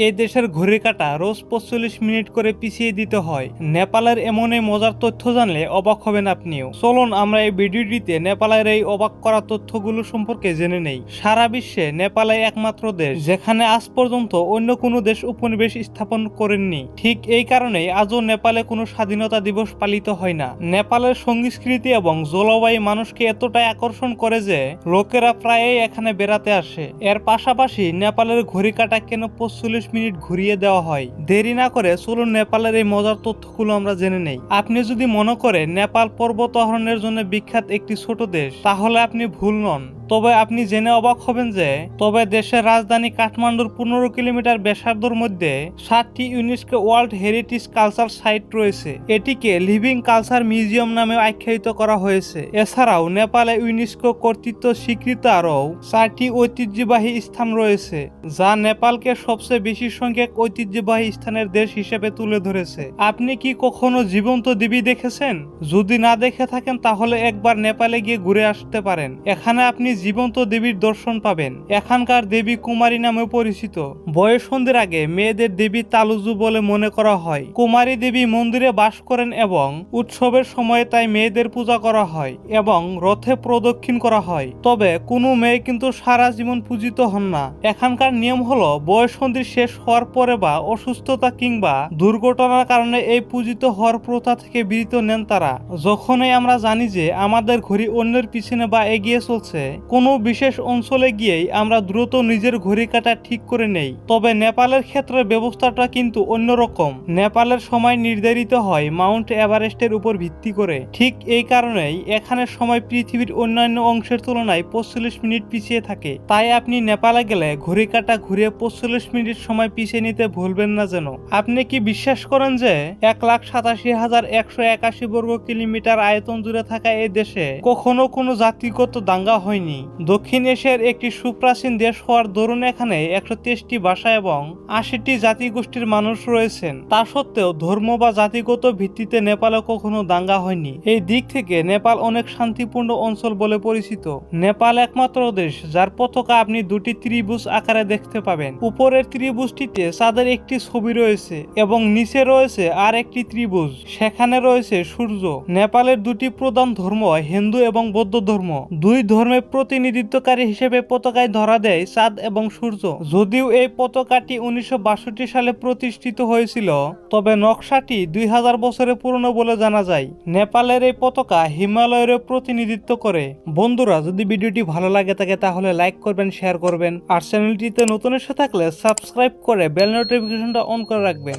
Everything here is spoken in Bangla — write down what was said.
এই দেশের ঘড়ির কাঁটা রোজ ৪৫ মিনিট করে পিছিয়ে দিতে হয়। নেপালের এমন এই মজার তথ্য জানলে অবাক হবেন আপনিও। চলুন আমরা এই ভিডিওটিতে নেপালের এই অবাক করা তথ্যগুলো সম্পর্কে জেনে নেই। সারা বিশ্বে নেপালে একমাত্র দেশ যেখানে আজ পর্যন্ত অন্য কোনো দেশ উপনিবেশ স্থাপন করেননি। ঠিক এই কারণেই আজও নেপালে কোনো স্বাধীনতা দিবস পালিত হয় না। নেপালের সংস্কৃতি এবং জলবায়ু মানুষকে এতটাই আকর্ষণ করে যে লোকেরা প্রায়ই এখানে বেড়াতে আসে। এর পাশাপাশি নেপালের ঘড়ি কাঁটা কেন ৪৫ মিনিট ঘুরিয়ে দেওয়া হয়। দেরি না করে চলুন নেপালের এই মজার তথ্যগুলো আমরা জেনে নেই। আপনি যদি মনে করেন নেপাল পর্বত আরোহণের জন্য বিখ্যাত একটি ছোট দেশ, তাহলে আপনি ভুল নন। তবে আপনি জেনে অবাক হবেন যে দেশের রাজধানী কাঠমান্ডুর ১৫ কিলোমিটার ব্যাসার্ধের মধ্যে ৭টি UNESCO world heritage culture site রয়েছে। এটিকে লিভিং কালচার মিউজিয়াম নামে আখ্যায়িত করা হয়েছে। এছাড়াও নেপালে ইউনেস্কো কর্তৃক স্বীকৃত আরও ৪টি ঐতিহ্যবাহী স্থান রয়েছে, যা নেপালকে সবচেয়ে বেশি সংখ্যক ঐতিহ্যবাহী স্থানের দেশ হিসেবে তুলে ধরেছে। আপনি কি কখনো জীবন্ত দেবী দেখেছেন? যদি না দেখে থাকেন তাহলে একবার নেপালে গিয়ে ঘুরে আসতে পারেন। এখানে আপনি জীবন্ত দেবীর দর্শন পাবেন। এখানকার দেবী কুমারী নামে পরিচিত। বয়ঃসন্ধির আগে মেয়েদের দেবী তালুজু বলে মনে করা হয়। কুমারী দেবী মন্দিরে বাস করেন এবং উৎসবের সময় তাই মেয়েদের পূজা করা হয় এবং রথে প্রদক্ষিণ করা হয়। তবে কোনো মেয়ে কিন্তু সারা জীবন পূজিত হন না। এখানকার নিয়ম হলো বয়ঃসন্ধি শেষ হওয়ার পরে বা অসুস্থতা কিংবা দুর্ঘটনার কারণে এই পূজিত হওয়ার প্রথা থেকে বিরত নেন তারা। যখনই আমরা জানি যে আমাদের ঘড়ি অন্যের পিছনে বা এগিয়ে চলছে, কোনো বিশেষ অঞ্চলে গিয়েই আমরা দ্রুত নিজের ঘড়ি কাঁটা ঠিক করে নেই। তবে নেপালের ক্ষেত্রে ব্যবস্থাটা কিন্তু অন্যরকম। নেপালের সময় নির্ধারিত হয় মাউন্ট এভারেস্টের উপর ভিত্তি করে। ঠিক এই কারণেই এখানে সময় পৃথিবীর অন্যান্য অংশের তুলনায় ৪৫ মিনিট পিছিয়ে থাকে। তাই আপনি নেপালে গেলে ঘড়ি কাঁটা ঘুরিয়ে ৪৫ মিনিট সময় পিছিয়ে নিতে ভুলবেন না যেন। আপনি কি বিশ্বাস করেন যে ১,৮৭,১৮১ বর্গ কিলোমিটার আয়তন জুড়ে থাকা এই দেশে কখনো কোনো জাতিগত দাঙ্গা হয়নি? দক্ষিণ এশিয়ার একটি সুপ্রাচীন দেশ হওয়ার দরুন এখানে ১২৩টি ভাষা এবং ৮০টি জাতিগোষ্ঠীর মানুষ রয়েছেন। তা সত্ত্বেও ধর্ম বা জাতিগত ভিত্তিতে নেপালে কখনো দাঙ্গা হয়নি। এই দিক থেকে নেপাল অনেক শান্তিপূর্ণ অঞ্চল বলে পরিচিত। নেপাল একমাত্র দেশ যার পতাকা আপনি দুটি ত্রিভুজ আকারে দেখতে পাবেন। উপরের ত্রিভুজটিতে চাঁদের একটি ছবি রয়েছে এবং নিচে রয়েছে আর একটি ত্রিভুজ, সেখানে রয়েছে সূর্য। নেপালের দুটি প্রধান ধর্ম হিন্দু এবং বৌদ্ধ ধর্ম। দুই ধর্মের প্রতিনিধিত্বকারী হিসেবে পতাকায় ধরা দেয় চাঁদ এবং সূর্য। যদিও এই পতাকাটি ১৯৬২ সালে প্রতিষ্ঠিত হয়েছিল, তবে নকশাটি ২০০০ বছরের পুরনো বলে জানা যায়। নেপালের এই পতাকা হিমালয়ের প্রতিনিধিত্ব করে। বন্ধুরা, যদি ভিডিওটি ভালো লাগে থাকে তাহলে লাইক করবেন, শেয়ার করবেন আর চ্যানেলটিতে নতুন এসে থাকলে সাবস্ক্রাইব করে বেল নোটিফিকেশনটা অন করে রাখবেন।